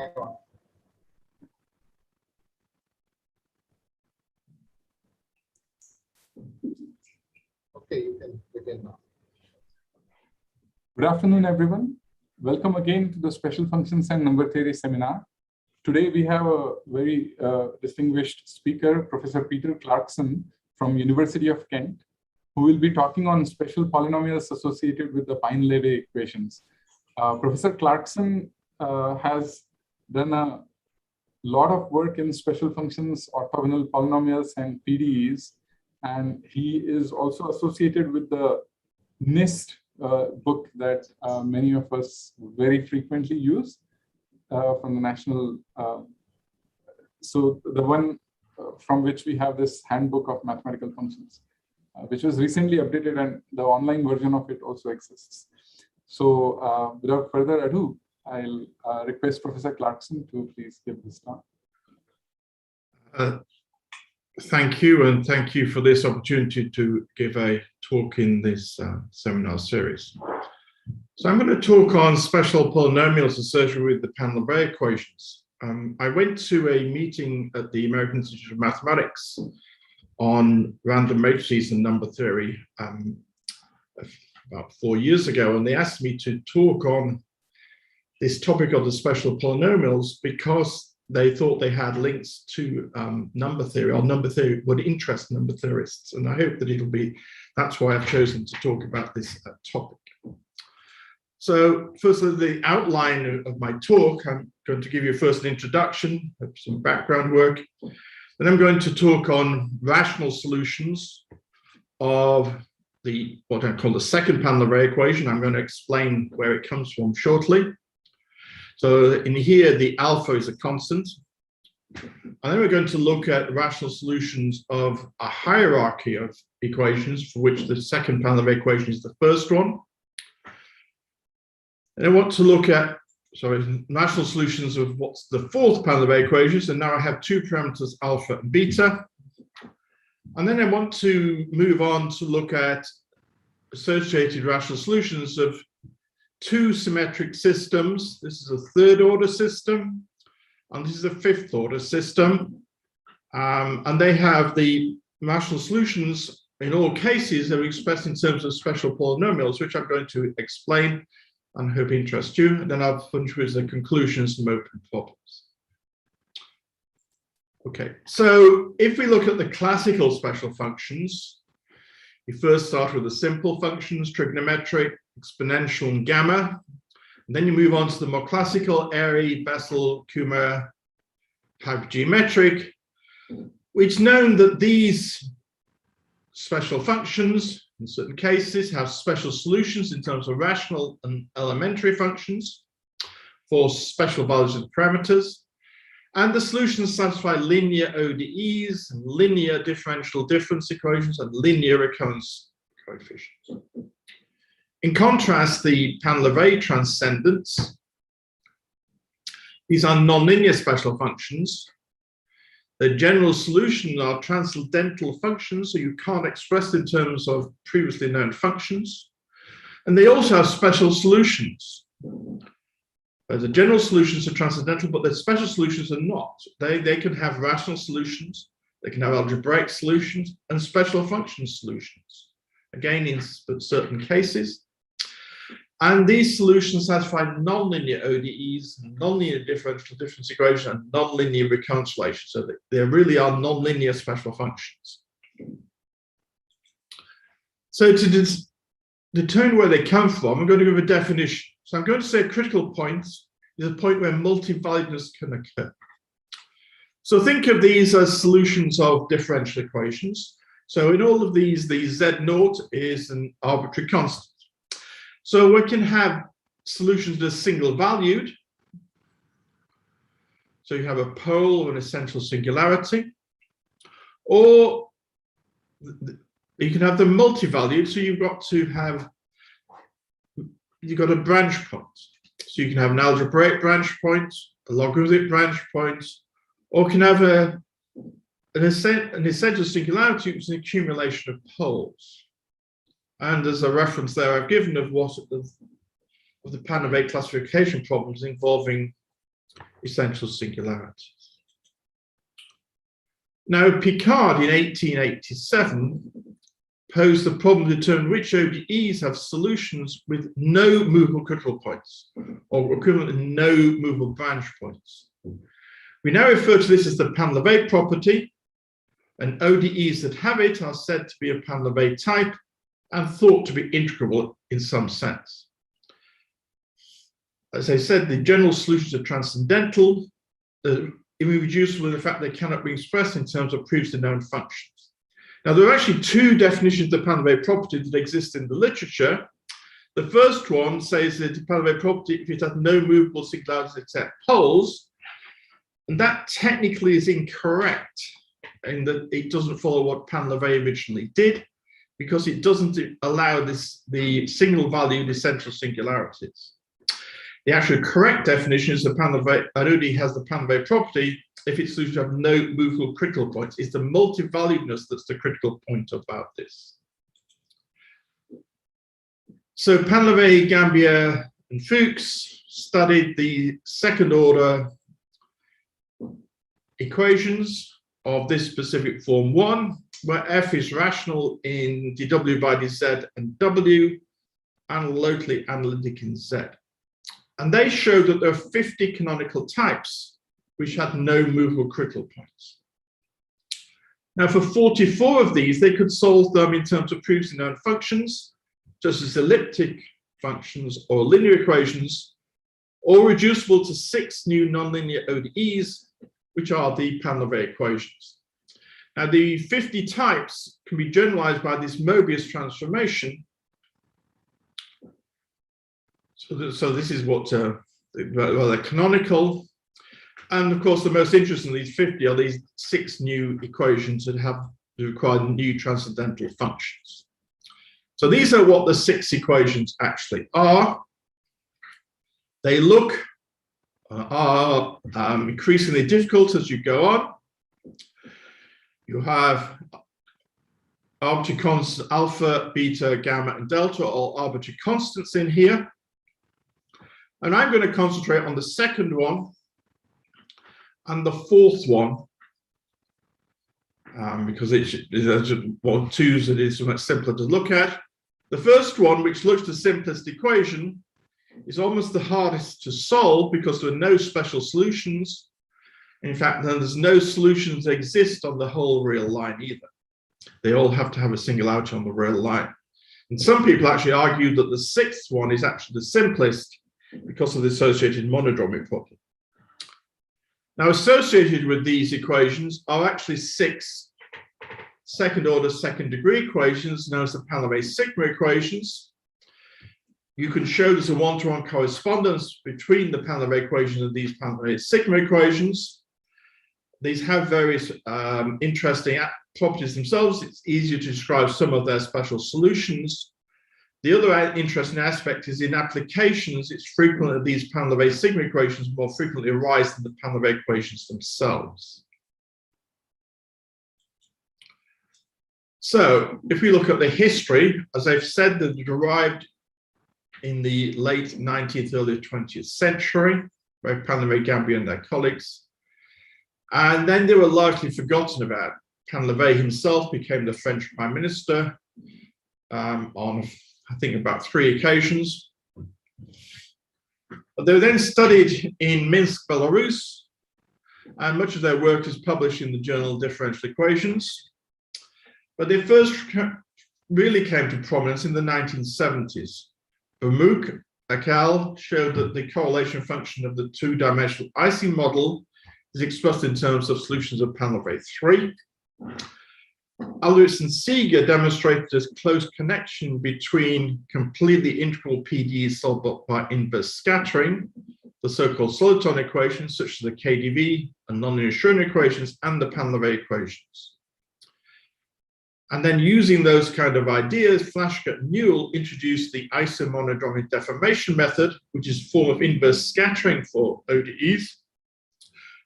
mic on. Okay, you can begin now. Good afternoon, everyone. Welcome again to the Special Functions and Number Theory seminar. Today we have a very distinguished speaker, Professor Peter Clarkson from University of Kent, who will be talking on special polynomials associated with the Pine-Levé equations. Professor Clarkson has done a lot of work in special functions, orthogonal polynomials, and PDEs, and he is also associated with the NIST book that many of us very frequently use from the national. So the one from which we have this handbook of mathematical functions, which was recently updated, and the online version of it also exists. So without further ado, I'll request Professor Clarkson to please give this talk. Thank you, and thank you for this opportunity to give a talk in this seminar series. So I'm going to talk on special polynomials associated with the Pandava equations. I went to a meeting at the American Institute of Mathematics on random matrices and number theory about 4 years ago, and they asked me to talk on this topic of the special polynomials because they thought they had links to number theory, or number theory would interest number theorists. And I hope that that's why I've chosen to talk about this topic. So firstly, the outline of my talk, I'm going to give you first an introduction, some background work. Then I'm going to talk on rational solutions of what I call the second Pandava equation. I'm going to explain where it comes from shortly. So in here, the alpha is a constant. And then we're going to look at rational solutions of a hierarchy of equations, for which the second Pandava equation is the first one. And I want to look at, rational solutions of what's the fourth Pandava equation. So now I have two parameters, alpha and beta. And then I want to move on to look at associated rational solutions of two symmetric systems. This is a third order system, and this is a fifth order system. And they have the rational solutions in all cases are expressed in terms of special polynomials, which I'm going to explain and hope interest you. And then I'll finish with the conclusions and open problems. Okay, so if we look at the classical special functions, we first start with the simple functions, trigonometric, exponential, and gamma. And then you move on to the more classical, Airy, Bessel, Kummer, hypergeometric. It's known that these special functions, in certain cases, have special solutions in terms of rational and elementary functions for special values of parameters. And the solutions satisfy linear ODEs, linear differential difference equations, and linear recurrence coefficients. In contrast, the Pine-Levé transcendents, these are nonlinear special functions. The general solution are transcendental functions, so you can't express in terms of previously known functions. And they also have special solutions. The general solutions are transcendental, but the special solutions are not. They can have rational solutions, they can have algebraic solutions, and special function solutions, again in certain cases. And these solutions satisfy nonlinear ODEs, nonlinear differential difference equations, and nonlinear recurrence relations. So they really are nonlinear special functions. So to determine where they come from, I'm going to give a definition. So I'm going to say a critical point is a point where multivaluedness can occur. So think of these as solutions of differential equations. So in all of these, the Z0 is an arbitrary constant. So we can have solutions that are single valued. So you have a pole or an essential singularity. Or you can have them multivalued, so you've got a branch point. So you can have an algebraic branch point, a logarithmic branch point, or can have an essential singularity, which is an accumulation of poles. And there's a reference there I've given of the Pandava classification problems involving essential singularities. Now, Picard in 1887 posed the problem to determine which ODEs have solutions with no movable critical points, or equivalent to no movable branch points. We now refer to this as the Pandava property, and ODEs that have it are said to be a Pandava type and thought to be integrable in some sense. As I said, the general solutions are transcendental, irreducible in the fact they cannot be expressed in terms of previously known functions. Now, there are actually two definitions of the Pandava property that exist in the literature. The first one says that the Pandava property, if it has no movable singularities except poles, and that technically is incorrect in that it doesn't follow what Pandava originally did, because it doesn't allow the single valued essential singularities. The actual correct definition is an ODE has the Pandava property if its solutions have no movable critical points. It's the multi-valuedness that's the critical point about this. So Pandava, Gambier, and Fuchs studied the second order equations of this specific form 1, where f is rational in dw by dz and w, and locally analytic in z. And they showed that there are 50 canonical types which had no movable critical points. Now, for 44 of these, they could solve them in terms of previously known functions, such as elliptic functions or linear equations, or reducible to 6 new nonlinear ODEs, which are the Pandava equations. Now, the 50 types can be generalized by this Mobius transformation. So this is what they're canonical. And of course, the most interesting of these 50 are these 6 new equations that require new transcendental functions. So these are what the 6 equations actually are. They are increasingly difficult as you go on. You have arbitrary constants, alpha, beta, gamma, and delta, all arbitrary constants in here. And I'm going to concentrate on the second one and the fourth one, because it's one, twos, it is much simpler to look at. The first one, which looks the simplest equation, is almost the hardest to solve because there are no special solutions. In fact, there's no solutions that exist on the whole real line either. They all have to have a singularity on the real line. And some people actually argue that the 6th one is actually the simplest because of the associated monodromic problem. Now, associated with these equations are actually 6 second-order, second-degree equations known as the Pandava sigma equations. You can show there's a one-to-one correspondence between the Pandava equations and these Pandava sigma equations. These have various interesting properties themselves. It's easier to describe some of their special solutions. The other interesting aspect is in applications, it's frequent that these Pandava sigma equations more frequently arise than the Pandava equations themselves. So if we look at the history, as I've said, they're derived in the late 19th, early 20th century by Pandava, Gambier, and their colleagues. And then they were largely forgotten about. Pandava himself became the French Prime Minister on, I think, about 3 occasions. They were then studied in Minsk, Belarus, and much of their work is published in the journal Differential Equations. But they first really came to prominence in the 1970s. Bamuk et al. Showed that the correlation function of the 2-dimensional Ising model is expressed in terms of solutions of Pandava 3. Alderich and Seeger demonstrated a close connection between completely integral PDEs solved by inverse scattering, the so-called soliton equations, such as the KdV and nonlinear Schrödinger equations, and the Pandava equations. And then using those kind of ideas, Flashgett and Newell introduced the isomonodromic deformation method, which is a form of inverse scattering for ODEs.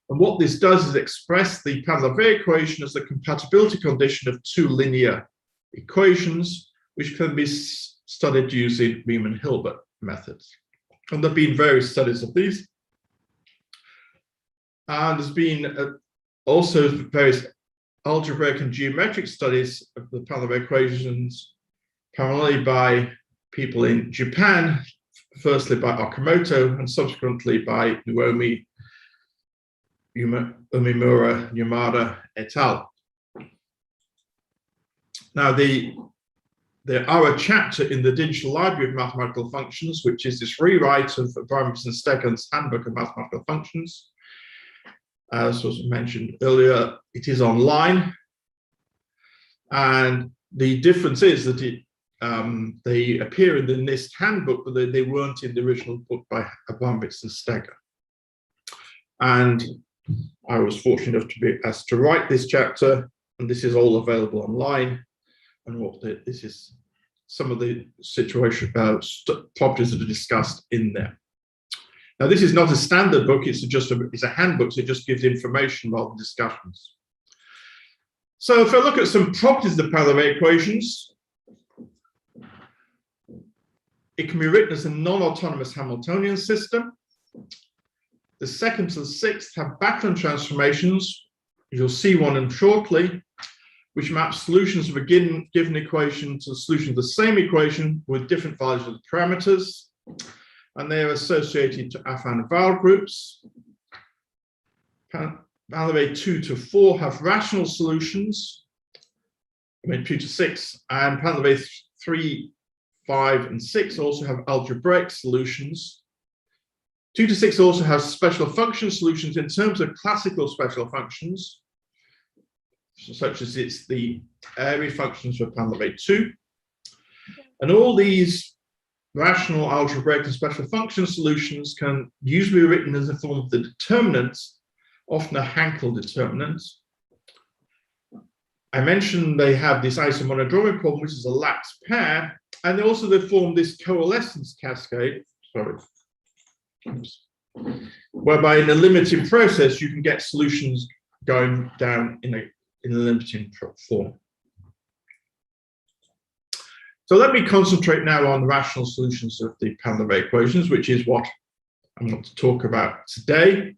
And what this does is express the Pandava equation as the compatibility condition of 2 linear equations, which can be studied using Riemann-Hilbert methods. And there have been various studies of these. And there's been also various algebraic and geometric studies of the Pandava equations, primarily by people in Japan, firstly by Akamoto and subsequently by Naomi Umemura Yamada et al. Now, there are a chapter in the Digital Library of Mathematical Functions, which is this rewrite of Abramovitz and Stegan's Handbook of Mathematical Functions. As was mentioned earlier, it is online. And the difference is that they appear in the NIST handbook, but they weren't in the original book by Abramovitz and Stegan. And I was fortunate enough to be asked to write this chapter, and this is all available online. And this is some of the properties that are discussed in there. Now, this is not a standard book, it's a handbook, so it just gives information rather than discussions. So if I look at some properties of the Pandava equations, it can be written as a non-autonomous Hamiltonian system. The second to the sixth have Backlund transformations. You'll see one in shortly, which maps solutions of a given equation to the solution of the same equation with different values of the parameters. And they are associated to affine Weyl groups. Pandava 2 to 4 have rational solutions. 2 to 6, and Pandava 3, 5, and 6 also have algebraic solutions. 2 to 6 also has special function solutions in terms of classical special functions, such as it's the area functions for Pandava 2. And all these rational algebraic and special function solutions can usually be written as a form of the determinant, often a Hankel determinant. I mentioned they have this isomonodromic problem, which is a lattice pair, and they form this coalescence cascade, whereby in a limiting process you can get solutions going down in a limiting form. So let me concentrate now on rational solutions of the Pandava equations, which is what I want to talk about today.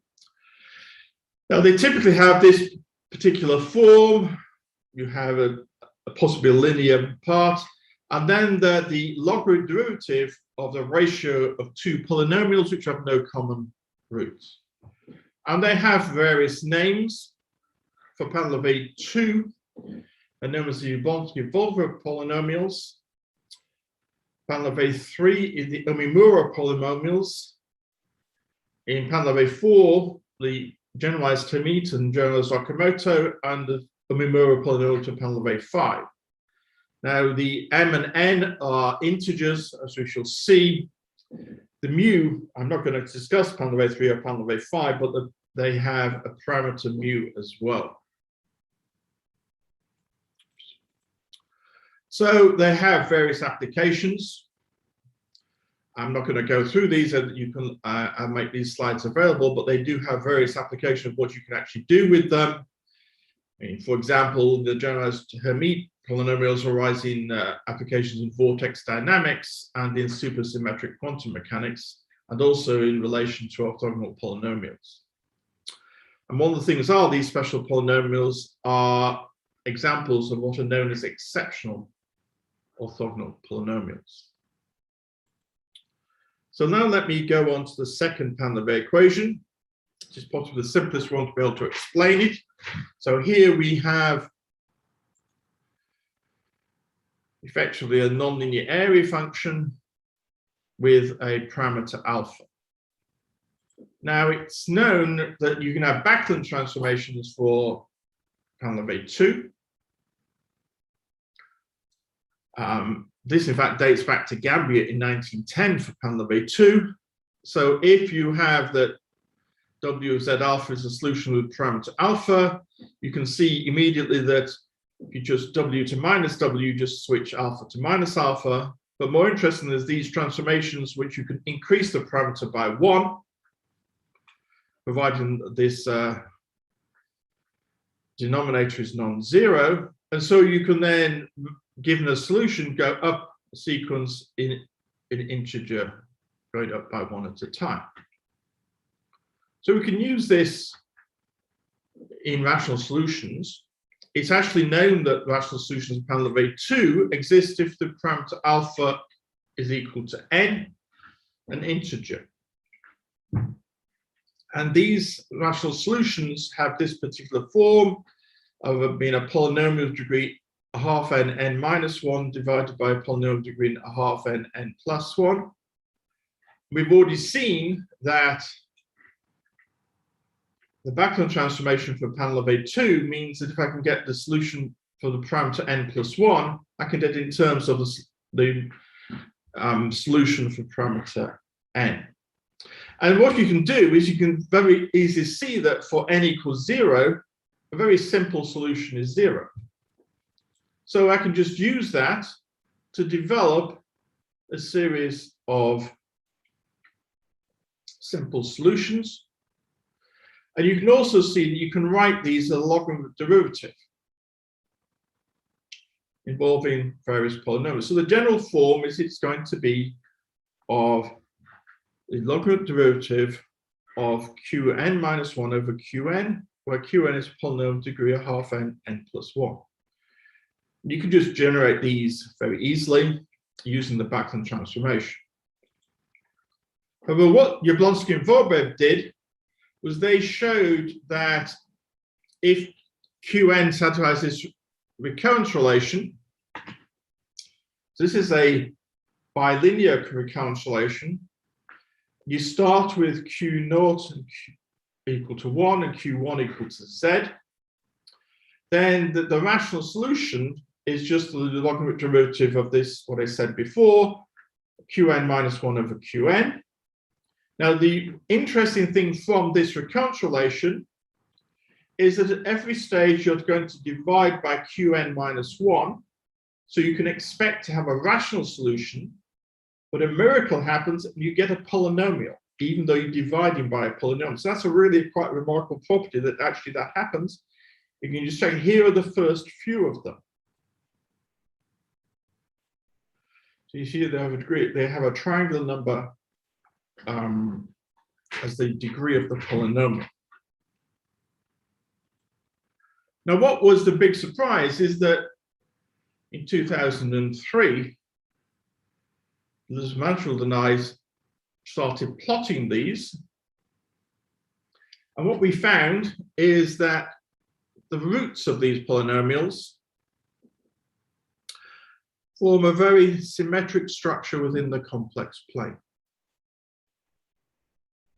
Now, they typically have this particular form. You have a possibly linear part, and then the logarithm derivative of the ratio of two polynomials which have no common roots. And they have various names. For Pandava 2, they're known as the Volvo polynomials. Pandava 3 is the Umemura polynomials. In Pandava 4, the generalized Hermite and generalized Akamoto, and the Umemura polynomial to Pandava 5. Now, the m and n are integers, as we shall see. The mu, I'm not going to discuss Pandava 3 or Pandava 5, but they have a parameter mu as well. So they have various applications. I'm not going to go through these, and you can I'll make these slides available, but they do have various applications of what you can actually do with them. I mean, for example, the generalized Hermite polynomials arise in applications in vortex dynamics and in supersymmetric quantum mechanics, and also in relation to orthogonal polynomials. And one of the things are these special polynomials are examples of what are known as exceptional orthogonal polynomials. So now let me go on to the second Pandava equation, which is possibly the simplest one to be able to explain it. So here we have effectively a nonlinear area function with a parameter alpha. Now it's known that you can have Backlund transformations for Pandava 2. This in fact dates back to Gambia in 1910 for Pandava 2. So if you have that W of Z alpha is a solution with parameter alpha, you can see immediately that if you just W to minus W, you just switch alpha to minus alpha. But more interesting is these transformations which you can increase the parameter by 1, providing this denominator is non-zero. And so you can then, given a solution, go up a sequence in an integer, going up by 1 at a time. So we can use this in rational solutions, it's actually known that rational solutions in panel of A2 exist if the parameter alpha is equal to n, an integer. And these rational solutions have this particular form of being a polynomial of degree half n n minus 1 divided by a polynomial of degree half n n plus 1. We've already seen that the Backlund transformation for panel of A2 means that if I can get the solution for the parameter n plus 1, I can get it in terms of the solution for parameter n. And what you can do is you can very easily see that for n equals 0, a very simple solution is 0. So I can just use that to develop a series of simple solutions. And you can also see that you can write these as a logarithmic derivative involving various polynomials. So the general form is it's going to be of the logarithmic derivative of qn minus 1 over qn, where qn is a polynomial degree of half n n plus 1. You can just generate these very easily using the Backlund transformation. However, what Jablonski and Vorbev did was they showed that if qn satisfies this recurrence relation, so this is a bilinear recurrence relation, you start with q0 equal to 1 and q1 equal to z, then the rational solution is just the logarithmic derivative of this, what I said before, qn minus 1 over qn. Now, the interesting thing from this recurrence relation is that at every stage you're going to divide by qn minus 1, so you can expect to have a rational solution, but a miracle happens and you get a polynomial, even though you're dividing by a polynomial. So that's a really quite remarkable property that actually that happens. You can just check, here are the first few of them. So you see they have a triangular number as the degree of the polynomial. Now, what was the big surprise is that in 2003, Liz Mansfield and I started plotting these. And what we found is that the roots of these polynomials form a very symmetric structure within the complex plane.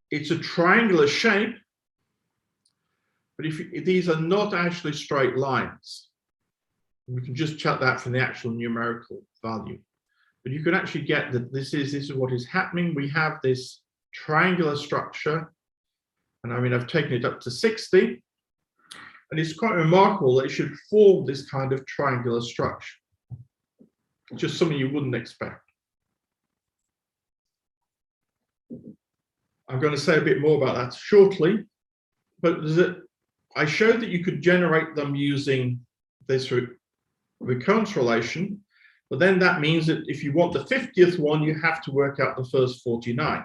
It's a triangular shape, but if these are not actually straight lines, we can just check that from the actual numerical value. But you can actually get that this is what is happening. We have this triangular structure, and I mean, I've taken it up to 60, and it's quite remarkable that it should form this kind of triangular structure. Just something you wouldn't expect. I'm going to say a bit more about that shortly, but I showed that you could generate them using this recurrence relation, but then that means that if you want the 50th one, you have to work out the first 49,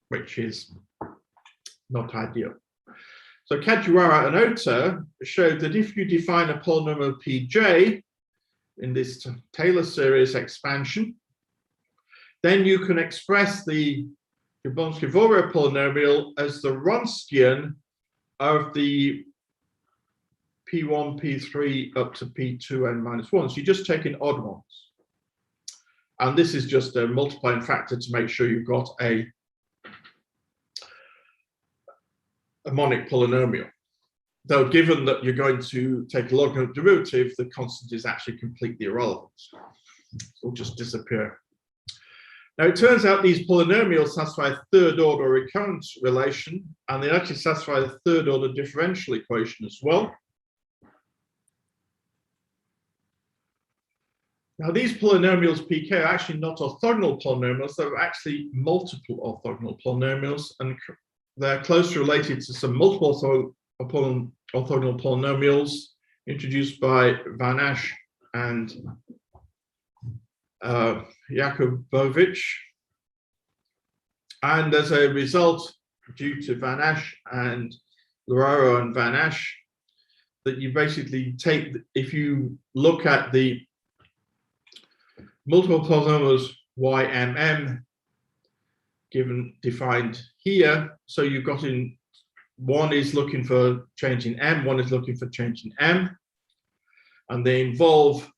which is not ideal. So Kajiwara and Ota showed that if you define a polynomial Pj in this Taylor series expansion, then you can express the Jablonski-Vorbev polynomial as the Wronskian of the P1, P3 up to P2n minus 1. So you're just taking odd ones. And this is just a multiplying factor to make sure you've got a monic polynomial. Though given that you're going to take a logarithmic derivative, the constant is actually completely irrelevant. It'll just disappear. Now, it turns out these polynomials satisfy a third order recurrence relation, and they actually satisfy the third order differential equation as well. Now, these polynomials Pk are actually not orthogonal polynomials, they're actually multiple orthogonal polynomials, and they're closely related to some multiple orthogonal polynomials introduced by Van Asch and Jakubowicz. And as a result, due to Van Asch and Leraro and Van Asch, that you basically take, if you look at the multiple polynomials YMM defined here, so you've got in one is looking for change in M, one is looking for change in M, and they involve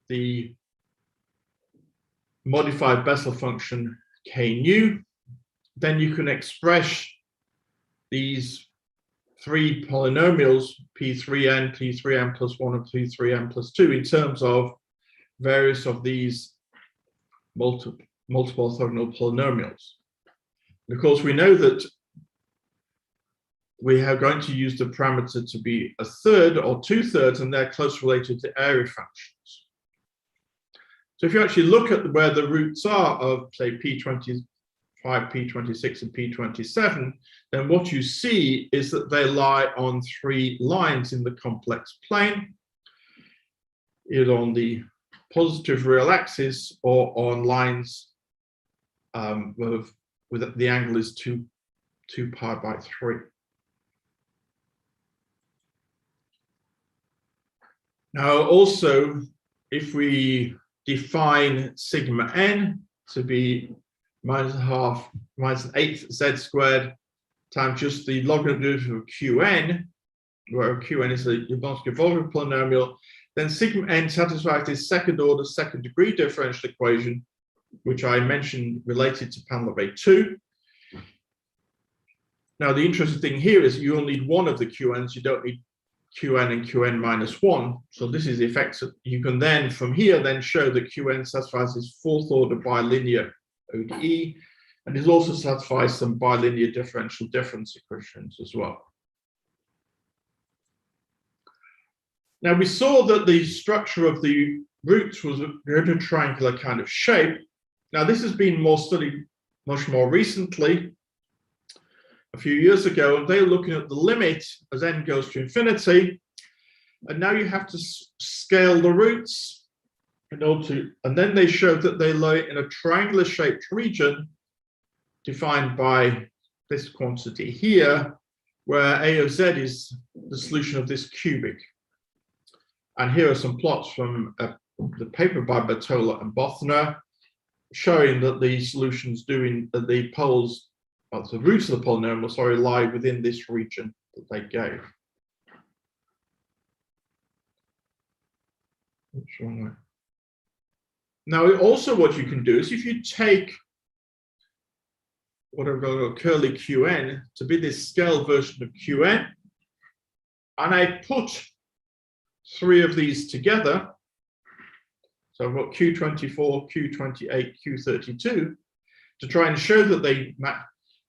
the modified Bessel function K nu. Then you can express these three polynomials, P3n, P3n plus 1, and P3n plus 2, in terms of various of these multiple orthogonal polynomials. And of course, we know that we are going to use the parameter to be a third or 2/3, and they're close related to area functions. So if you actually look at where the roots are of, say, P25, P26, and P27, then what you see is that they lie on three lines in the complex plane, either on the positive real axis or on lines with the angle is 2 pi by 3. Now, also, if we define sigma n to be -1/8 z squared times just the logarithm of qn, where qn is the Jablonski-Volcker polynomial, then sigma n satisfies this second order, second degree differential equation, which I mentioned related to Pandava 2. Now, the interesting thing here is you only need one of the qn's, you don't need qn and qn minus 1. So this is the effect. You can then, from here, then show that qn satisfies this fourth order bilinear ODE, and it also satisfies some bilinear differential difference equations as well. Now, we saw that the structure of the roots was a triangular kind of shape. Now, this has been more studied much more recently, a few years ago, and they're looking at the limit as n goes to infinity, and now you have to scale the roots in order to, and then they showed that they lie in a triangular shaped region defined by this quantity here, where A of z is the solution of this cubic. And here are some plots from the paper by Bertola and Bothner, showing that the solutions doing the poles, the roots of the polynomial, sorry, lie within this region that they gave. Now, also what you can do is if you take what I've got a curly qn to be this scale version of qn, and I put three of these together, so I've got Q24, Q28, Q32, to try and show that they match.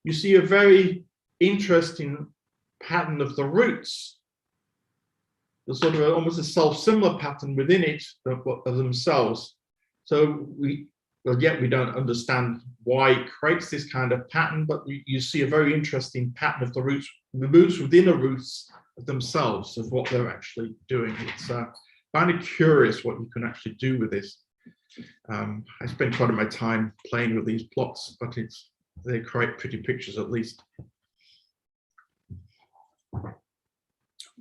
You see a very interesting pattern of the roots. There's sort of almost a self-similar pattern within it of themselves. So yet we don't understand why it creates this kind of pattern, but you see a very interesting pattern of the roots within the roots of themselves, of what they're actually doing. It's kind of curious what you can actually do with this. I spend quite a bit of my time playing with these plots, but they create pretty pictures at least.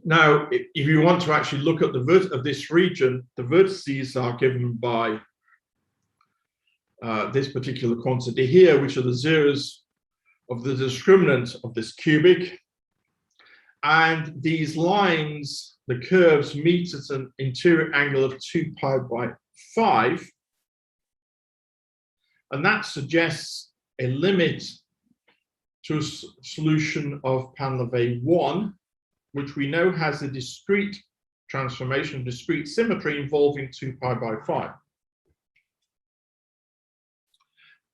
Now, if you want to actually look at the of this region, the vertices are given by this particular quantity here, which are the zeros of the discriminant of this cubic. And these lines, the curves, meet at an interior angle of 2 pi by 5. And that suggests a limit to a solution of Pandava 1, which we know has a discrete transformation, discrete symmetry involving 2 pi by 5.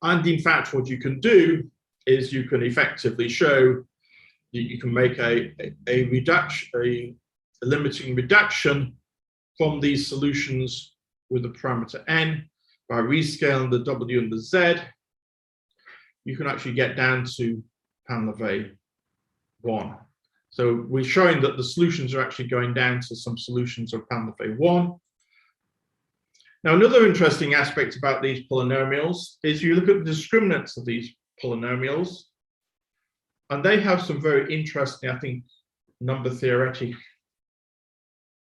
And in fact, what you can do is you can effectively show that you can make a limiting reduction from these solutions with the parameter n by rescaling the w and the z. You can actually get down to Pandava 1. So we're showing that the solutions are actually going down to some solutions of Pandava 1. Now, another interesting aspect about these polynomials is you look at the discriminants of these polynomials, and they have some very interesting, I think, number theoretic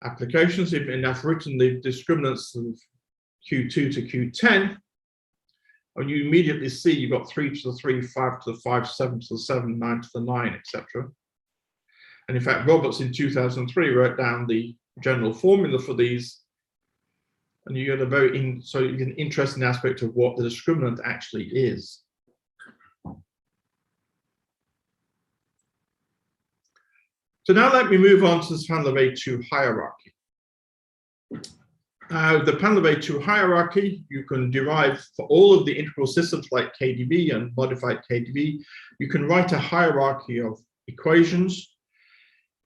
applications. And I've written the discriminants of Q2 to Q10, and you immediately see you've got 3 to the 3, 5 to the 5, 7 to the 7, 9 to the 9, etc. And in fact, Roberts in 2003 wrote down the general formula for these, and you get a very an interesting aspect of what the discriminant actually is. So now let me move on to this Pandava A2 hierarchy. The Pandava A2 hierarchy, you can derive for all of the integral systems like KdV and modified KdV, you can write a hierarchy of equations,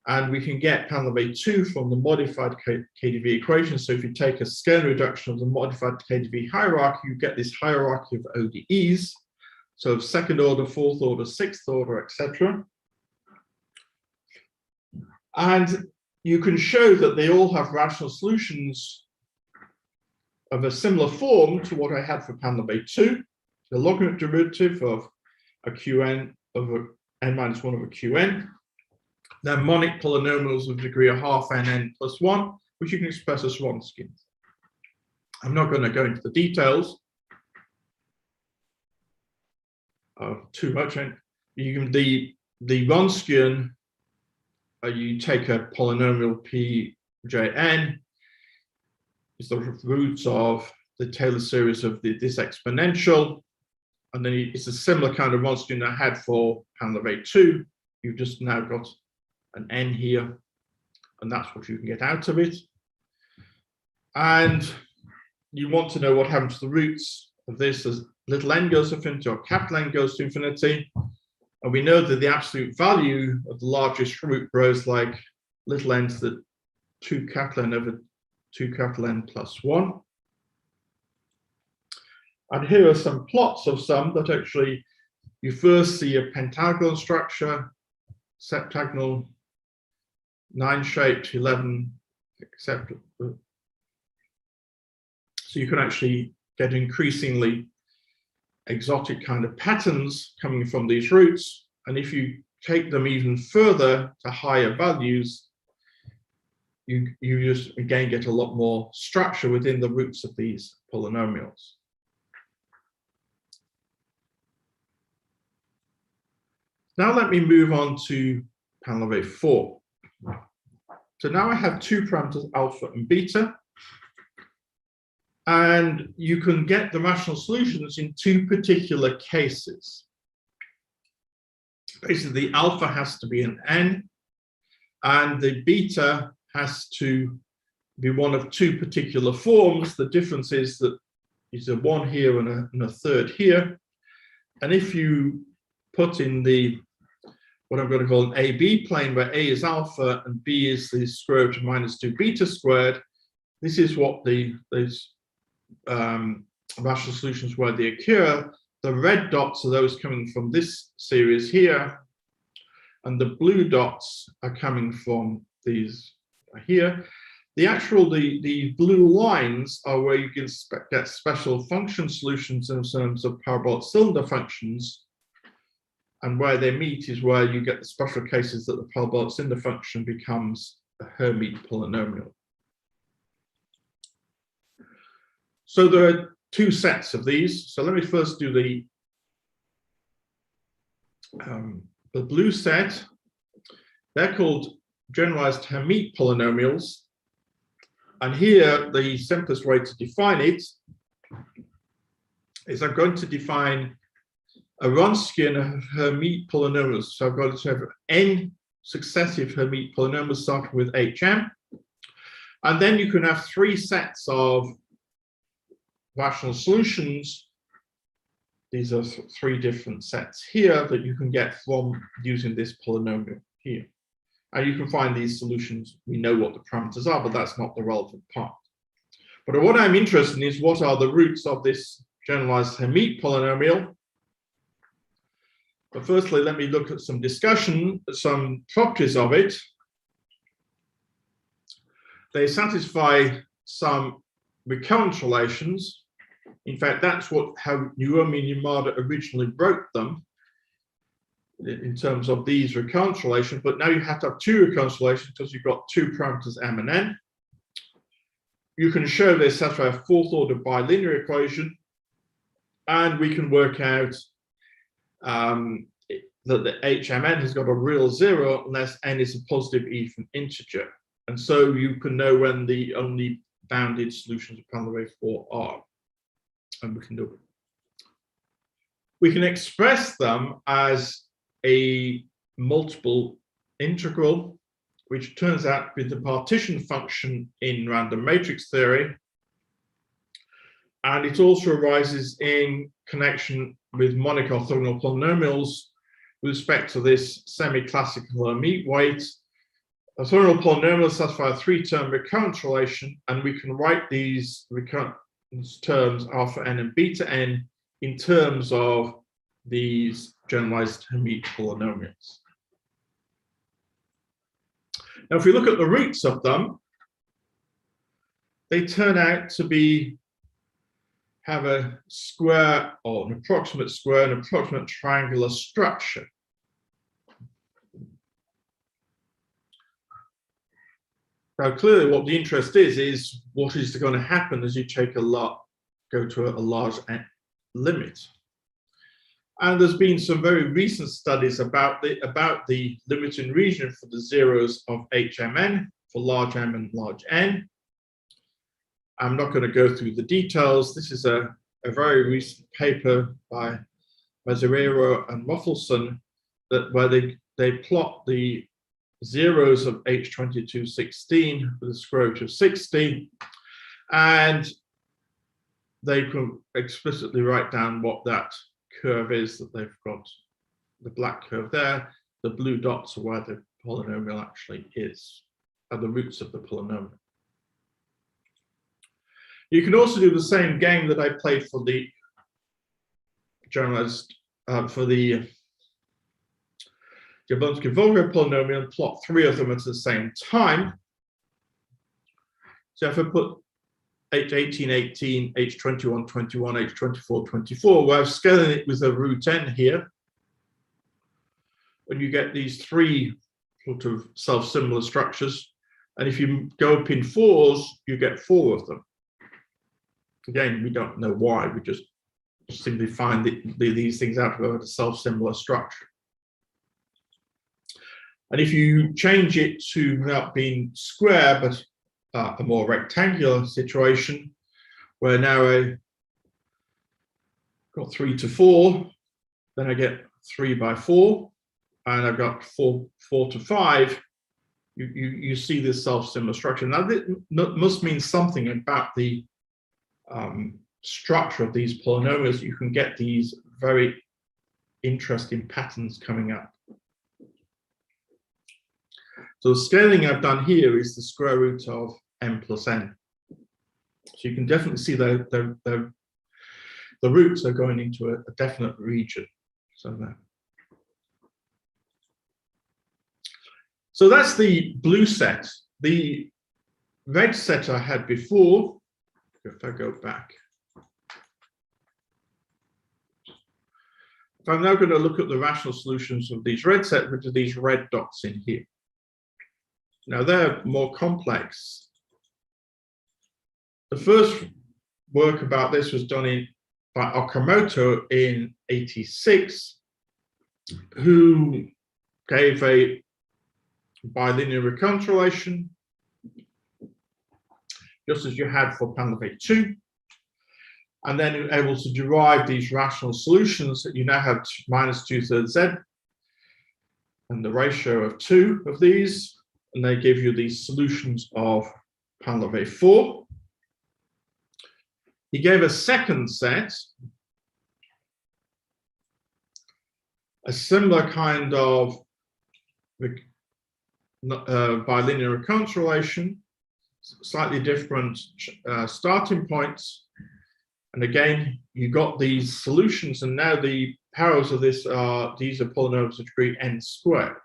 and we can get Pandava A2 from the modified KdV equation. So if you take a scale reduction of the modified KdV hierarchy, you get this hierarchy of ODEs, so of second order, fourth order, sixth order, etc. And you can show that they all have rational solutions of a similar form to what I had for Pandava A2, the logarithmic derivative of a Qn over n minus 1 over Qn. They're monic polynomials of degree of half n plus 1, which you can express as Wronskian. I'm not going to go into the details too much. You can the Wronskian, you take a polynomial Pjn, is the roots of the Taylor series of this exponential, and then it's a similar kind of Wronskian I had for Pandava A2. You've just now got an n here, and that's what you can get out of it. And you want to know what happens to the roots of this as little n goes to infinity or capital N goes to infinity. And we know that the absolute value of the largest root grows like little n to the 2 capital N over 2 capital N plus 1. And here are some plots of some that actually, you first see a pentagonal structure, septagonal, 9-shaped, 11, etc. So you can actually get increasingly exotic kind of patterns coming from these roots. And if you take them even further to higher values, you just again get a lot more structure within the roots of these polynomials. Now let me move on to Pandava A4. So now I have two parameters, alpha and beta. And you can get the rational solutions in two particular cases. Basically, the alpha has to be an n, and the beta has to be one of two particular forms. The difference is that is a 1 here and a third here. And if you put in the what I'm going to call an AB plane, where A is alpha and B is the square root of -2 beta squared, this is what those rational solutions where they occur. The red dots are those coming from this series here, and the blue dots are coming from these here. The blue lines are where you can get special function solutions in terms of parabolic cylinder functions, and where they meet is where you get the special cases that the parabolic cylinder function becomes a Hermite polynomial. So there are two sets of these. So let me first do the blue set. They're called generalized Hermite polynomials. And here, the simplest way to define it is I'm going to define a Wronskian of Hermite polynomials. So I've got to have n successive Hermite polynomials starting with Hm. And then you can have three sets of rational solutions. These are three different sets here that you can get from using this polynomial here. And you can find these solutions. We know what the parameters are, but that's not the relevant part. But what I'm interested in is what are the roots of this generalized Hermite polynomial. But firstly, let me look at some discussion, some properties of it. They satisfy some recurrence relations. In fact, that's how Naomi and Yamada originally wrote them. in terms of these recurrence relations, but now you have to have two recurrence relations because you've got two parameters m and n. You can show this as a fourth order bilinear equation, and we can work out that the HMN has got a real zero unless n is a positive even integer. And so you can know when the only bounded solutions of Pandava 4 are. And we can do it. We can express them as a multiple integral, which turns out to be the partition function in random matrix theory. And it also arises in connection with monic orthogonal polynomials with respect to this semi-classical Hermite weight. Orthogonal polynomials satisfy a three-term recurrence relation, and we can write these recurrence terms alpha n and beta n in terms of these generalized Hermite polynomials. Now, if we look at the roots of them, they turn out to have a square or an approximate square, an approximate triangular structure. Now, clearly what the interest is what is going to happen as you take go to a large limit. And there's been some very recent studies about the limiting region for the zeros of HMN for large M and large N. I'm not going to go through the details. This is a very recent paper by Mazzarero and Muffelson where they plot the zeros of H2216 with a square root of 16, and they can explicitly write down what that curve is that they've got. The black curve there, the blue dots are where the polynomial actually is, are the roots of the polynomial. You can also do the same game that I played for the generalized, for the Jablonski-Volga polynomial, and plot three of them at the same time. So if I put H18, 18, H21, 21, H24, 24, where I'm scaling it with a root n here, when you get these three sort of self-similar structures, and if you go up in fours, you get four of them. Again, we don't know why, we just simply find these things out of a self-similar structure. And if you change it to not being square, but a more rectangular situation, where now I've got 3 to 4, then I get 3 by 4, and I've got 4 to 5, you see this self-similar structure. Now, this must mean something about the structure of these polynomials. You can get these very interesting patterns coming up. So the scaling I've done here is the square root of m plus n. So you can definitely see the roots are going into a definite region. So that's the blue set. The red set I had before, if I go back. If I'm now going to look at the rational solutions of these red sets, which are these red dots in here. Now they're more complex. The first work about this was done by Akamoto in '86, who gave a bilinear recurrence relation, just as you had for Pandava 2, and then you're able to derive these rational solutions that you now have minus 2/3 z, and the ratio of 2 of these. And they give you these solutions of Pandava 4. He gave a second set, a similar kind of bilinear recurrence relation, slightly different starting points. And again, you got these solutions, and now the powers of this are, these are polynomials of degree n squared.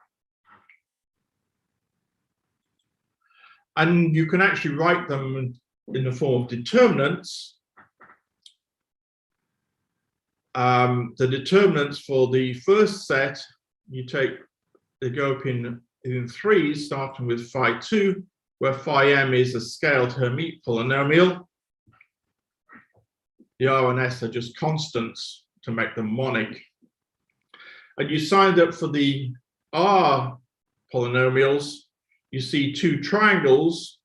And you can actually write them in the form of determinants. The determinants for the first set they go up in threes, starting with phi 2, where phi m is a scaled Hermite polynomial. The R and S are just constants to make them monic. And you signed up for the R polynomials. You see two triangles.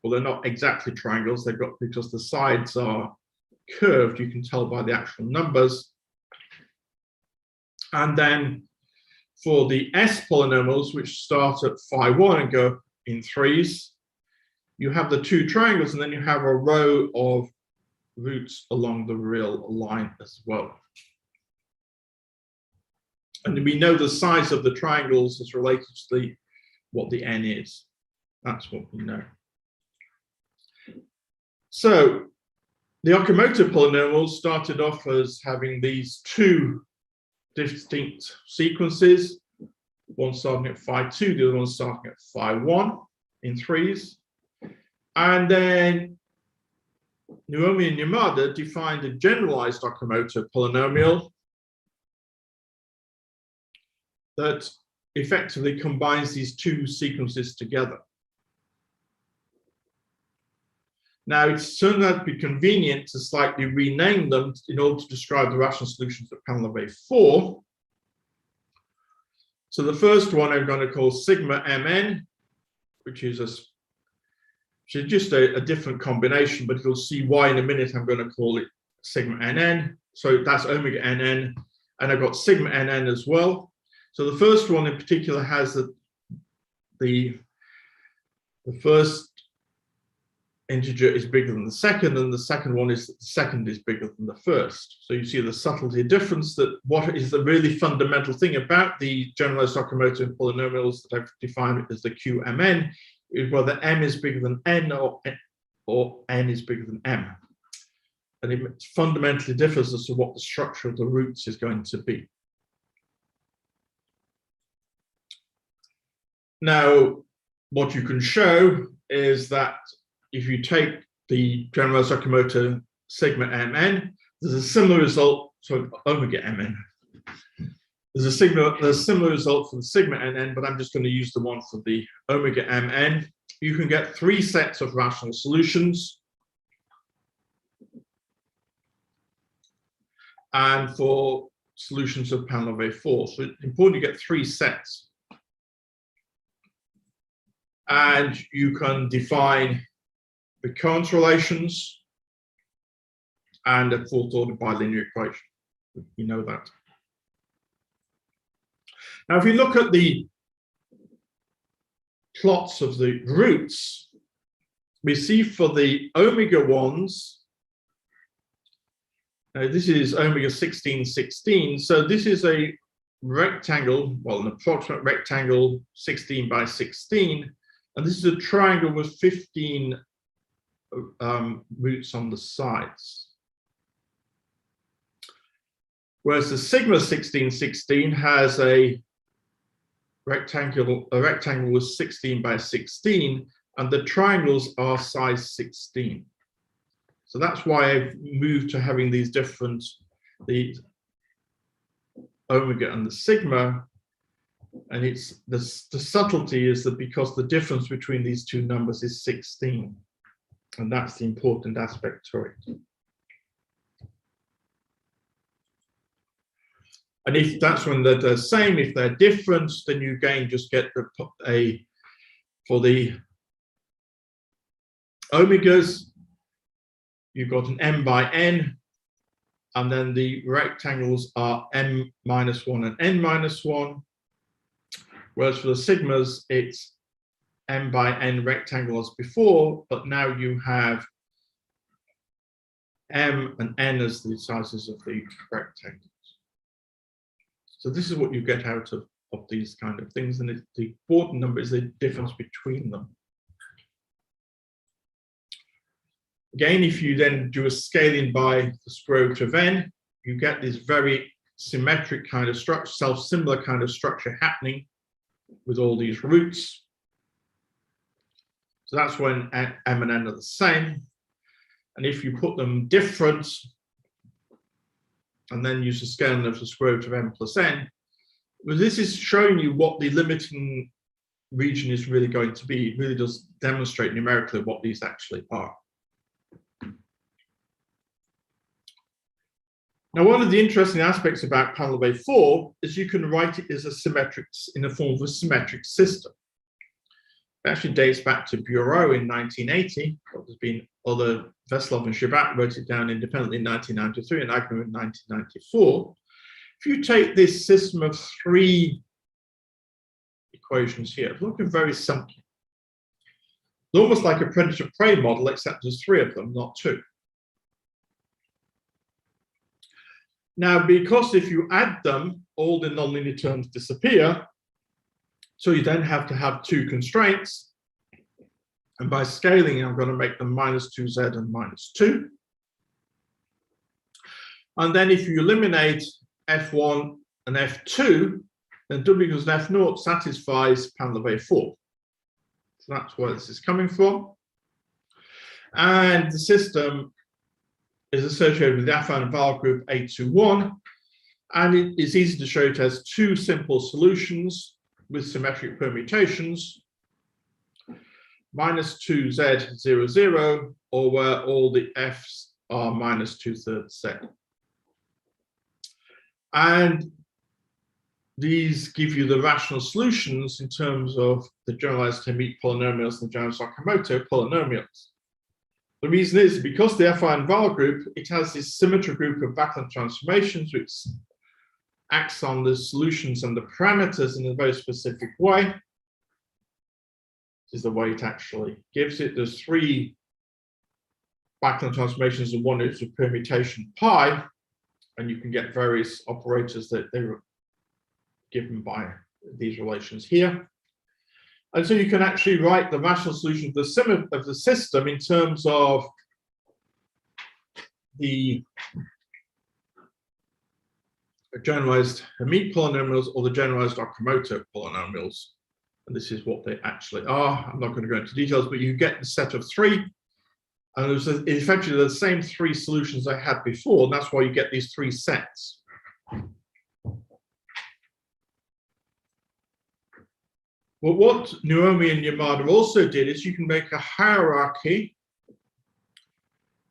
Well, they're not exactly triangles. They've got, because the sides are curved, you can tell by the actual numbers. And then for the S polynomials, which start at phi 1 and go in threes, you have the two triangles, and then you have a row of roots along the real line as well. And we know the size of the triangles is related to what the n is. That's what we know. So the Akamoto polynomials started off as having these two distinct sequences, one starting at phi 2, the other one starting at phi 1 in threes. And then Naomi and Yamada defined a generalized Akamoto polynomial that effectively combines these two sequences together. Now, it's turned out to be convenient to slightly rename them in order to describe the rational solutions of Pandava 4. So the first one I'm going to call sigma mn, which is just a different combination, but you'll see why in a minute. I'm going to call it sigma nn. So that's omega nn, and I've got sigma nn as well. So the first one in particular has the first integer is bigger than the second, and the second one is that the second is bigger than the first. So you see the subtlety difference, that what is the really fundamental thing about the generalized Akamoto polynomials that I've defined as the QMN is whether m is bigger than n or n is bigger than m. And it fundamentally differs as to what the structure of the roots is going to be. Now, what you can show is that if you take the generalized Akamoto sigma mn, there's a similar result, so omega mn. There's a similar result for the sigma nn, but I'm just going to use the one for the omega mn. You can get three sets of rational solutions. And for solutions of Pandava 4. So it's important to get three sets. And you can define the Cohen's relations and a fourth order bilinear equation. You know that. Now, if you look at the plots of the roots, we see for the omega ones, this is omega 16, 16. So this is a rectangle, well, an approximate rectangle 16 by 16. And this is a triangle with 15 roots on the sides. Whereas the sigma 16, 16 has a rectangle with 16 by 16, and the triangles are size 16. So that's why I've moved to having these different, the omega and the sigma. And it's the subtlety is that because the difference between these two numbers is 16, and that's the important aspect to it. And if that's when they're the same, if they're different, then you again just get for the omegas, you've got an m by n, and then the rectangles are m minus 1 and n minus 1. Whereas for the sigmas, it's m by n rectangle as before, but now you have m and n as the sizes of the rectangles. So this is what you get out of these kind of things, and the important number is the difference between them. Again, if you then do a scaling by the square root of n, you get this very symmetric kind of structure, self-similar kind of structure happening with all these roots. So that's when m and n are the same. And if you put them different, and then use the scaling of the square root of m plus n, But this is showing you what the limiting region is really going to be. It really does demonstrate numerically what these actually are. Now, one of the interesting aspects about Pandava 4 is you can write it as a symmetric, in the form of a symmetric system. It actually dates back to Bureau in 1980. There's been other, Veslov and Shabat wrote it down independently in 1993 and Agnew in 1994. If you take this system of 3 equations here, it's looking very simple. It's almost like a predator-prey model, except there's 3 of them, not 2. Now, because if you add them, all the nonlinear terms disappear, so you then have to have 2 constraints. And by scaling, I'm going to make them -2z and -2. And then if you eliminate F1 and F2, then W equals F0 satisfies Pandava 4. So that's where this is coming from. And the system is associated with the Afan-Val group A21. And it is easy to show it has 2 simple solutions with symmetric permutations, -2z, 0, 0, or where all the f's are -2/3 z. And these give you the rational solutions in terms of the generalized Hemi polynomials and the generalized Akamoto polynomials. The reason is because the Afan-Val group, it has this symmetric group of Backlund transformations, which acts on the solutions and the parameters in a very specific way. This is the way it actually gives it. There's 3 Backlund transformations and 1 is a permutation pi, and you can get various operators that they were given by these relations here. And so you can actually write the rational solution of the system in terms of the generalized Hemi polynomials or the generalized Akamoto polynomials. And this is what they actually are. I'm not going to go into details, but you get the set of 3. And there's effectively the same 3 solutions I had before. And that's why you get these 3 sets. Well, what Naomi and Yamada also did is you can make a hierarchy.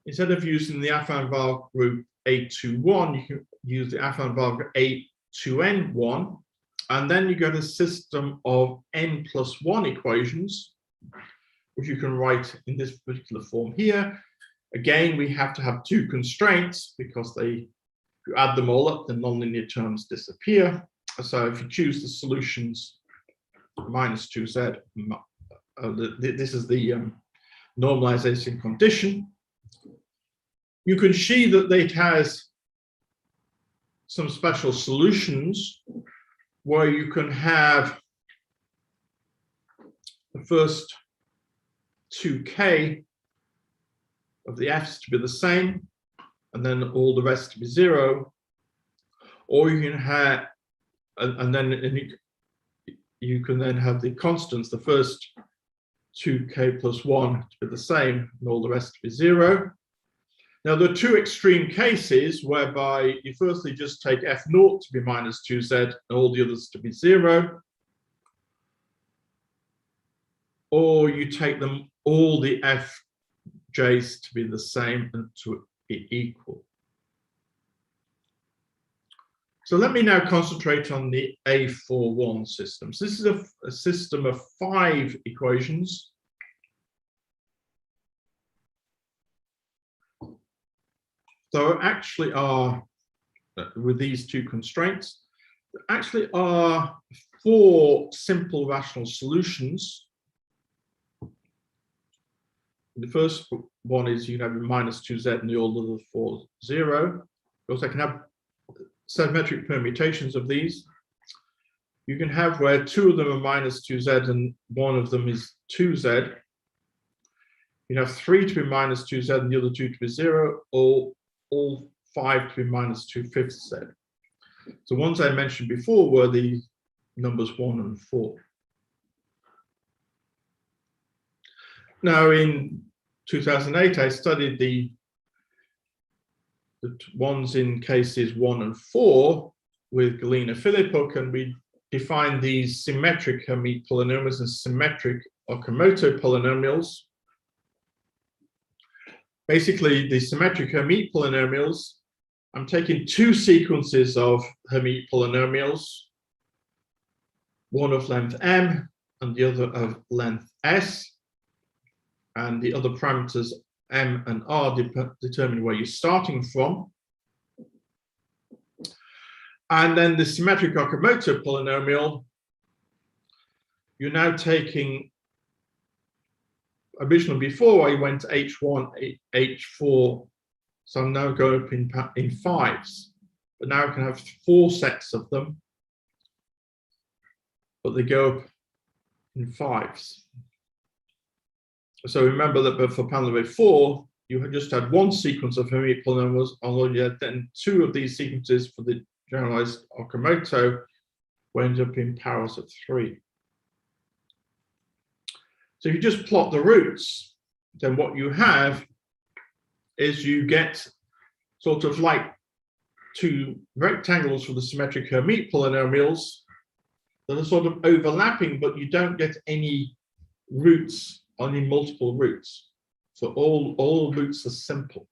Instead of using the Afan-Val group A21, you can use the Afan-Val group A2n1, and then you get a system of n+1 equations, which you can write in this particular form here. Again, we have to have 2 constraints because if you add them all up, the nonlinear terms disappear. So if you choose the solutions -2z, this is the normalization condition. You can see that it has some special solutions where you can have the first 2k of the f's to be the same, and then all the rest to be 0, or you can have, you can then have the constants, the first 2k plus 1 to be the same, and all the rest to be 0. Now, there are 2 extreme cases whereby you firstly just take f0 to be -2z and all the others to be 0. Or you take them all the fj's to be the same and to be equal. So let me now concentrate on the A41 systems. This is a system of 5 equations. There actually are, with these 2 constraints, there actually are 4 simple rational solutions. The first one is you can have -2z and the all other 4 0. Of course, I can have symmetric permutations of these. You can have where 2 of them are -2z and 1 of them is 2z. You have 3 to be -2z and the other 2 to be 0, or all 5 to be -2/5 z. So ones I mentioned before were the numbers 1 and 4. Now in 2008, I studied the ones in cases 1 and 4 with Galina Philippuk, and we define these symmetric Hemi polynomials and symmetric Akamoto polynomials. Basically, the symmetric Hemi polynomials, I'm taking two sequences of Hemi polynomials, one of length m and the other of length s, and the other parameters m and r determine where you're starting from. And then the symmetric Akamoto polynomial, you're now taking, originally before I went h1, h4, so I'm now going up in fives, but now I can have 4 sets of them, but they go up in fives. So remember that for Pandava 4, you had just had one sequence of Hemi polynomials, although you had then 2 of these sequences for the generalized Akamoto, went up in powers of 3. So if you just plot the roots, then what you have is you get sort of like 2 rectangles for the symmetric Hemi polynomials that are sort of overlapping, but you don't get any roots, only multiple roots. So all roots are simple.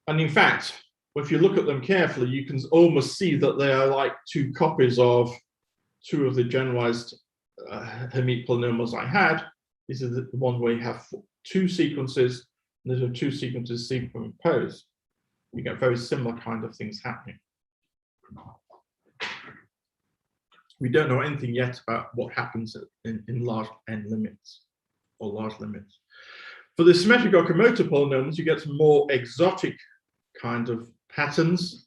And in fact, if you look at them carefully, you can almost see that they are like 2 copies of 2 of the generalized Hemi polynomials I had. This is the one where you have 2 sequences, and these are 2 sequences superimposed. You get very similar kind of things happening. We don't know anything yet about what happens in large n limits or large limits. For the symmetric Akamoto polynomials, you get some more exotic kind of patterns.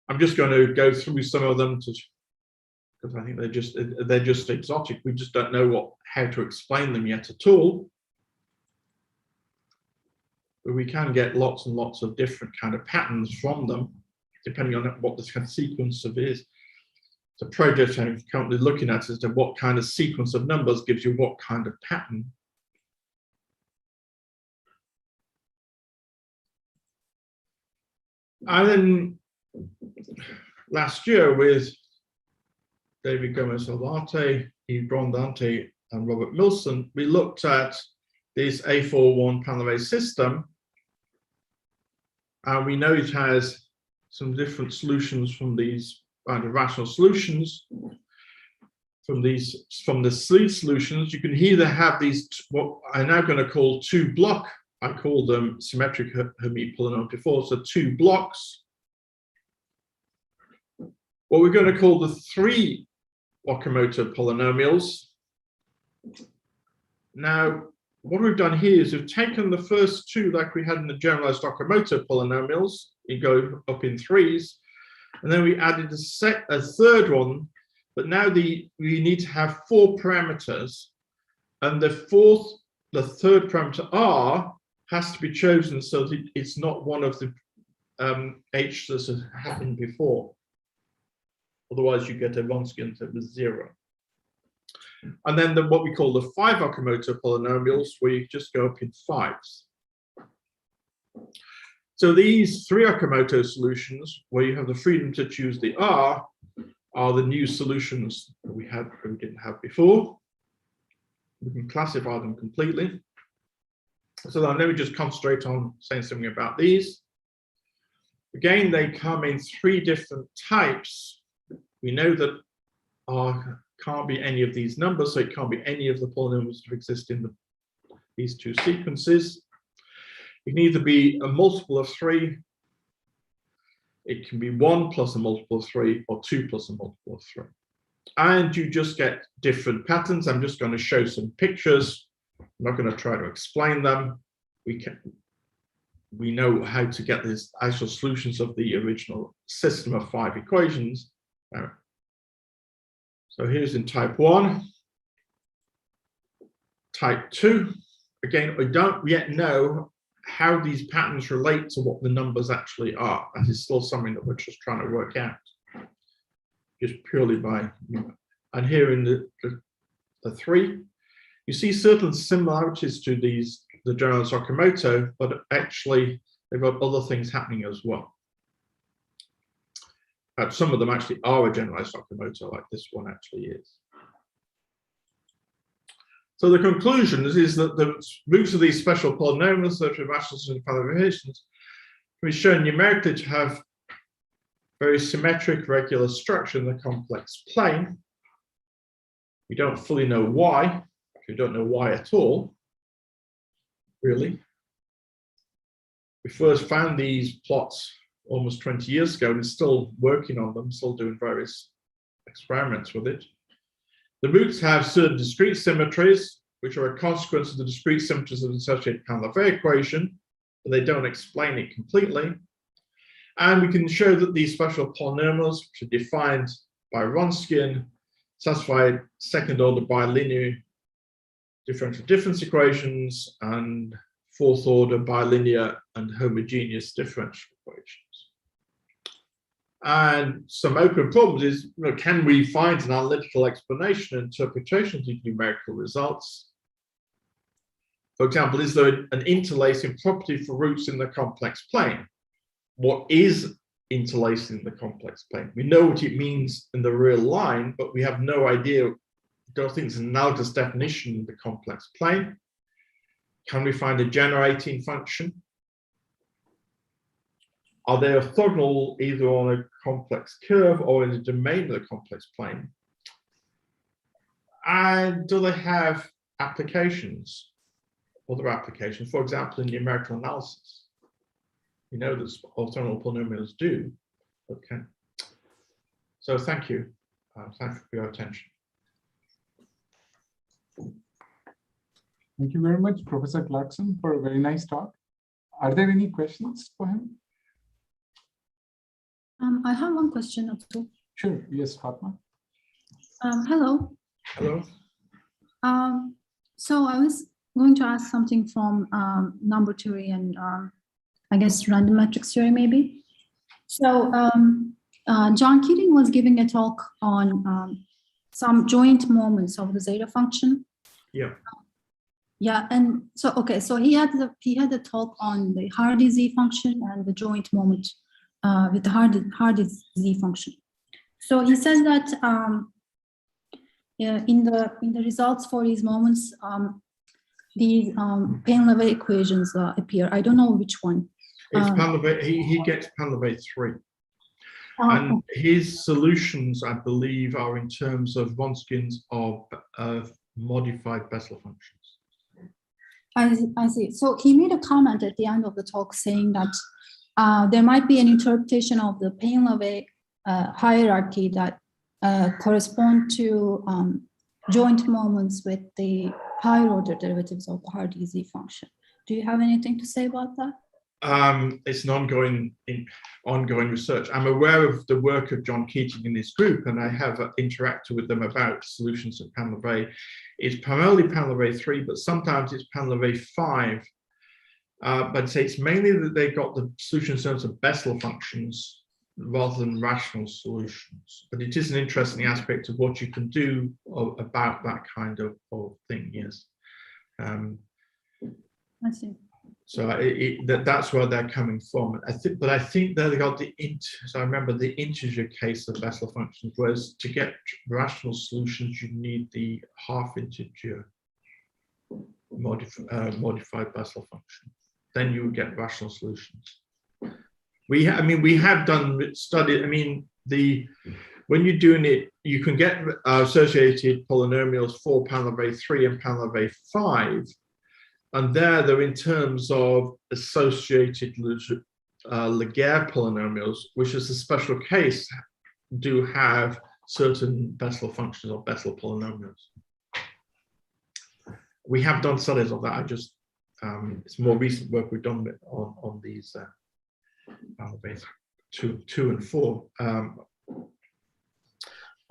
I'm just going to go through some of them because I think they're just exotic. We just don't know how to explain them yet at all. But we can get lots and lots of different kind of patterns from them, depending on what the kind of sequence of is. The project I'm currently looking at is what kind of sequence of numbers gives you what kind of pattern. And then last year with David Gomez-Olarte, Yves Grandante, and Robert Milson, we looked at this A41 Pandava system, and we know it has some different solutions from these rational solutions. From the sleeve solutions, you can either have these, what I'm now going to call 2 block. I call them symmetric Hemi polynomial before, so 2 blocks. What we're going to call the 3 Locomotive polynomials. Now, what we've done here is we've taken the first 2 like we had in the generalized Locomotive polynomials, you go up in 3s, and then we added a third one, but now we need to have 4 parameters, and the third parameter R has to be chosen so that it's not one of the H that has happened before. Otherwise, you get a Wronskian with 0. And then what we call the 5 Akamoto polynomials, where you just go up in 5s. So these 3 Akamoto solutions, where you have the freedom to choose the R, are the new solutions that we didn't have before. We can classify them completely. So now let me just concentrate on saying something about these. Again, they come in 3 different types. We know that R can't be any of these numbers, so it can't be any of the polynomials that exist in these 2 sequences. It can either be a multiple of 3, it can be 1 plus a multiple of 3, or 2 plus a multiple of 3. And you just get different patterns. I'm just going to show some pictures. I'm not going to try to explain them. We know how to get these actual solutions of the original system of 5 equations. So here's in type 1. Type 2, again, we don't yet know how these patterns relate to what the numbers actually are. That is still something that we're just trying to work out, just purely by, and here in the 3, you see certain similarities to the generalized Akamoto, but actually they've got other things happening as well. Some of them actually are a generalized Akamoto, like this one actually is. So the conclusion is that the roots of these special polynomials, such as rationals and variations, can be shown numerically to have very symmetric regular structure in the complex plane. We don't fully know why. We don't know why at all, really. We first found these plots almost 20 years ago and we're still working on them, still doing various experiments with it. The roots have certain discrete symmetries, which are a consequence of the discrete symmetries of the associated Pandava equation, but they don't explain it completely. And we can show that these special polynomials, which are defined by Wronskian, satisfy second-order bilinear differential difference equations and fourth-order bilinear and homogeneous differential equations. And some open problems is, can we find an analytical explanation and interpretation of these numerical results? For example, is there an interlacing property for roots in the complex plane? What is interlacing in the complex plane? We know what it means in the real line, but we have no idea. Don't think it's an analogous definition in the complex plane. Can we find a generating function? Are they orthogonal either on a complex curve or in the domain of the complex plane? And do they have applications, other applications, for example, in numerical analysis? We know that orthogonal polynomials do. Okay. So thank you. Thank you for your attention. Thank you very much, Professor Clarkson, for a very nice talk. Are there any questions for him? I have one question or two. Sure. Yes, Fatma. Hello. Hello. So I was going to ask something from number theory and I guess random matrix theory maybe. So John Keating was giving a talk on some joint moments of the zeta function. Yeah. Yeah, and so okay, so he had the talk on the Hardy Z function and the joint moment with the Hardy Z function. So he says that in the results for these moments, these Pain-Levé equations appear. I don't know which one. It's Pandava. He gets Pandava 3. And his solutions, I believe, are in terms of Wronskians of modified Bessel functions. I see. So he made a comment at the end of the talk saying that there might be an interpretation of the Pain-Levé hierarchy that correspond to joint moments with the higher order derivatives of the Hardy Z function. Do you have anything to say about that? It's an ongoing research. I'm aware of the work of John Keating in his group, and I have interacted with them about solutions of Pain-Levé. It's primarily Pain-Levé 3, but sometimes it's Pain-Levé 5. But it's mainly that they've got the solution in terms of Bessel functions rather than rational solutions. But it is an interesting aspect of what you can do about that kind of thing, yes. I see. So that's where they're coming from. I think they got so I remember the integer case of Bessel functions, whereas to get rational solutions, you need the half integer modified Bessel function. Then you would get rational solutions. We have done study. When you're doing it, you can get associated polynomials for Pain-Levé 3 and Pain-Levé 5. And they're in terms of associated Laguerre polynomials, which is a special case, do have certain Bessel functions or Bessel polynomials. We have done studies of that. It's more recent work we've done on these two and 4.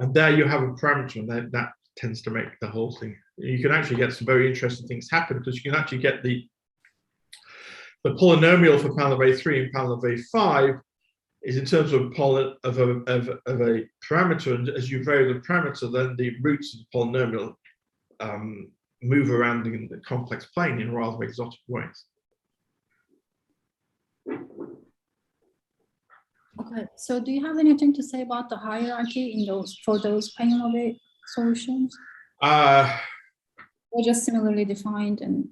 And there you have a parameter, and that tends to make the whole thing. You can actually get some very interesting things happen because you can actually get the polynomial for Pain-Levé 3 and Pain-Levé 5 is in terms of a parameter, and as you vary the parameter, then the roots of the polynomial move around in the complex plane in rather exotic ways. Okay, so do you have anything to say about the hierarchy in those for those plane-away solutions? Or just similarly defined and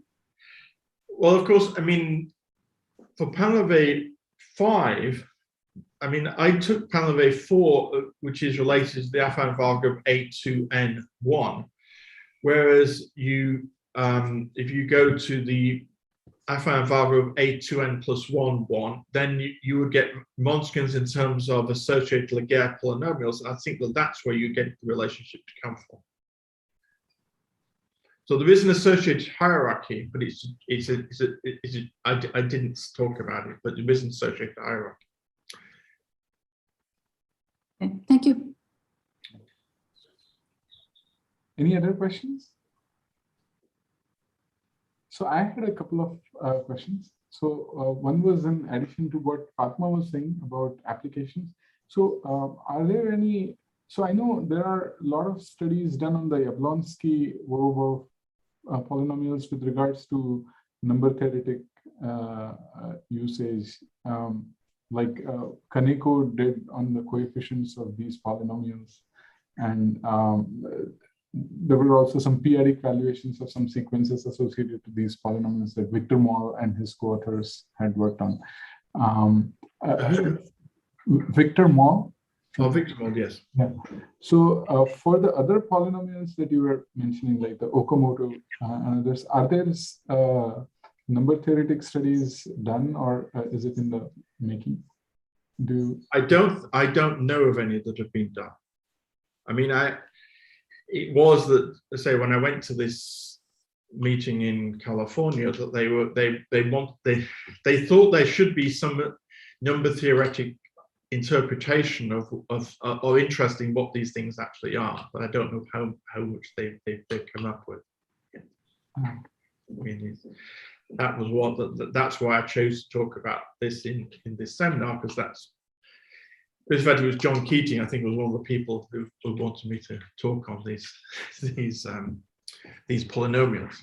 Well, of course, I mean, for Pandava 5, I mean, I took Pandava 4, which is related to the affine file group A2N1, whereas you, if you go to the affine file group A2N plus 1, 1, then you would get Monskins in terms of associated Laguerre polynomials. And I think that that's where you get the relationship to come from. So there is an associated hierarchy, but I didn't talk about it, but there is an associated hierarchy. okay, thank you. Any other questions? So I had a couple of questions. So one was in addition to what Fatma was saying about applications. So are there any, so I know there are a lot of studies done on the Jablonski-Voroshov polynomials with regards to number theoretic usage, like Kaneko did on the coefficients of these polynomials. And there were also some periodic valuations of some sequences associated to these polynomials that Victor Moll and his co-authors had worked on. Victor Moll. Oh, Victor Moll, yes. Yeah. So for the other polynomials that you were mentioning, like the Locomotive and others, are there number theoretic studies done, or is it in the making? I don't know of any that have been done. I mean, it was that, say, when I went to this meeting in California, that they thought there should be some number theoretic interpretation or interest in what these things actually are, but I don't know how much they've come up with. I mean, that was that's why I chose to talk about this in this seminar, because that's, in fact, it was John Keating, I think, was one of the people who wanted me to talk on these polynomials.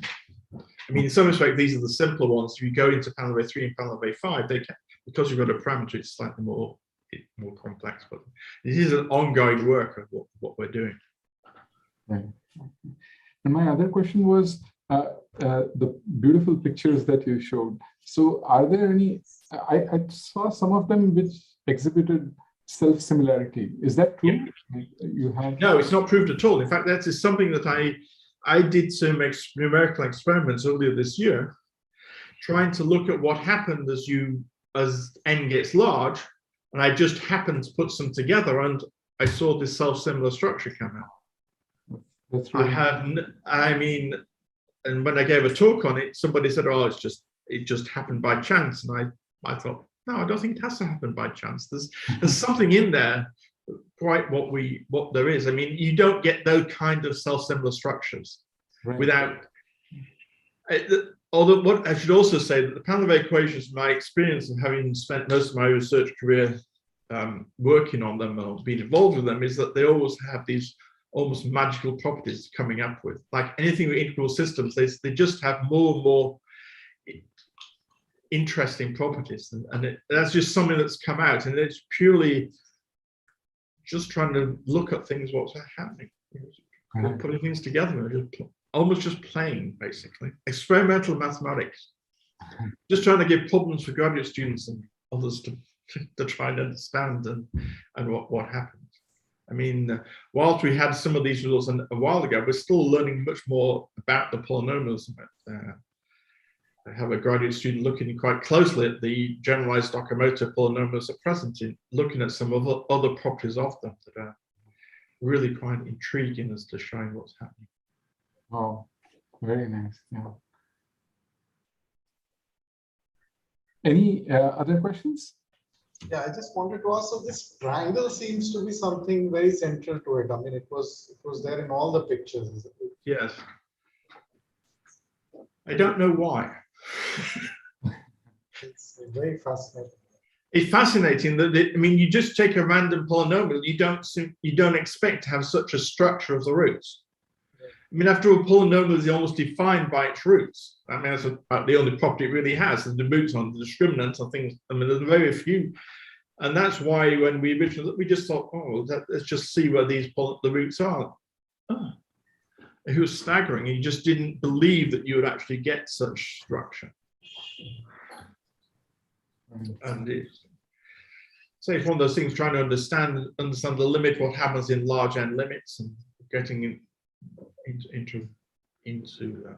I mean, in some respects, these are the simpler ones. If you go into Pandava 3 and Pandava 5, because you've got a parameter, it's slightly more complex, but it is an ongoing work of what we're doing. Right. And my other question was the beautiful pictures that you showed. So are there any, I saw some of them which exhibited self-similarity. Is that true? Yeah. You have? No, it's not proved at all. In fact, that is something that I did some numerical experiments earlier this year, trying to look at what happened as n gets large, and I just happened to put some together, and I saw this self-similar structure come out. That's really I mean, and when I gave a talk on it, somebody said, "Oh, it just happened by chance," and I thought, no, I don't think it has to happen by chance. There's something in there, quite what there is. I mean, you don't get those kind of self-similar structures without. Although, what I should also say that the Pandava equations, my experience of having spent most of my research career working on them or being involved with them, is that they always have these almost magical properties coming up with. Like anything with integral systems, they just have more and more interesting properties, and that's just something that's come out, and it's purely just trying to look at things, what's happening, putting things together, almost just playing, basically. Experimental mathematics, just trying to give problems for graduate students and others to try and understand and what happens. I mean, whilst we had some of these results a while ago, we're still learning much more about the polynomials. I have a graduate student looking quite closely at the generalized Akamoto polynomials at present, in looking at some other properties of them that are really quite intriguing as to showing what's happening. Oh, very nice. Yeah. Any other questions? Yeah, I just wanted to ask, so this triangle seems to be something very central to it. I mean, it was there in all the pictures. Yes. I don't know why. It's very fascinating. It's fascinating that I mean, you just take a random polynomial, you don't expect to have such a structure of the roots. I mean, after all, polynomial is almost defined by its roots. I mean, that's about the only property it really has, is the roots on the discriminants and things. I mean, there's very few And that's why when we originally, we just thought, oh, let's just see where the roots are. Oh, it was staggering. You just didn't believe that you would actually get such structure. And it's one of those things, trying to understand the limit, what happens in large N limits, and getting into that.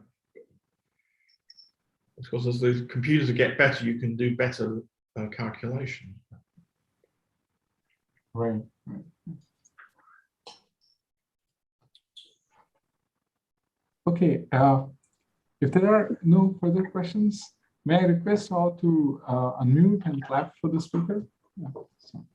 Of course, as the computers get better, you can do better calculation. Right. Okay. If there are no further questions, may I request all to unmute and clap for the speaker? Yeah, so.